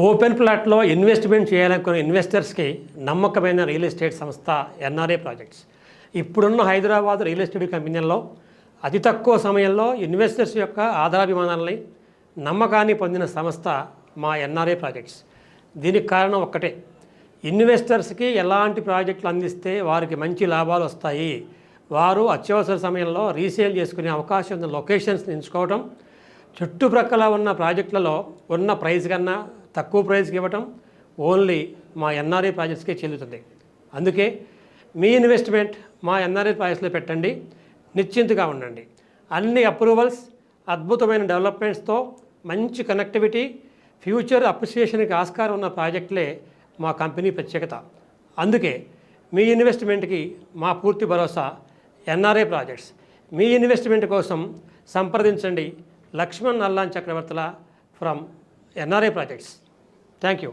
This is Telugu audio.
ఓపెన్ ప్లాట్లో ఇన్వెస్ట్మెంట్ చేయాలనుకున్న ఇన్వెస్టర్స్కి నమ్మకమైన రియల్ ఎస్టేట్ సంస్థ ఎన్ఆర్ఏ ప్రాజెక్ట్స్. ఇప్పుడున్న హైదరాబాద్ రియల్ ఎస్టేట్ కంపెనీల్లో అతి తక్కువ సమయంలో ఇన్వెస్టర్స్ యొక్క ఆధారాభిమానాలని నమ్మకాన్ని పొందిన సంస్థ మా ఎన్ఆర్ఏ ప్రాజెక్ట్స్. దీనికి కారణం ఒక్కటే, ఇన్వెస్టర్స్కి ఎలాంటి ప్రాజెక్టులు అందిస్తే వారికి మంచి లాభాలు వస్తాయి, వారు అత్యవసర సమయంలో రీసేల్ చేసుకునే అవకాశం ఉన్న లొకేషన్స్ని ఎంచుకోవడం, చుట్టుప్రక్కల ఉన్న ప్రాజెక్టులలో ఉన్న ప్రైస్ కన్నా తక్కువ ప్రైస్కి ఇవ్వటం ఓన్లీ మా ఎన్ఆర్ఏ ప్రాజెక్ట్స్కే చెల్లుతుంది. అందుకే మీ ఇన్వెస్ట్మెంట్ మా ఎన్ఆర్ఏ ప్రాజెక్ట్స్లో పెట్టండి, నిశ్చింతగా ఉండండి. అన్ని అప్రూవల్స్, అద్భుతమైన డెవలప్మెంట్స్తో మంచి కనెక్టివిటీ, ఫ్యూచర్ అప్రిసియేషన్కి ఆస్కారం ఉన్న ప్రాజెక్టులే మా కంపెనీ ప్రత్యేకత. అందుకే మీ ఇన్వెస్ట్మెంట్కి మా పూర్తి భరోసా ఎన్ఆర్ఏ ప్రాజెక్ట్స్. మీ ఇన్వెస్ట్మెంట్ కోసం సంప్రదించండి Lakshman Nallan Chakravartula from NRA projects. Thank you.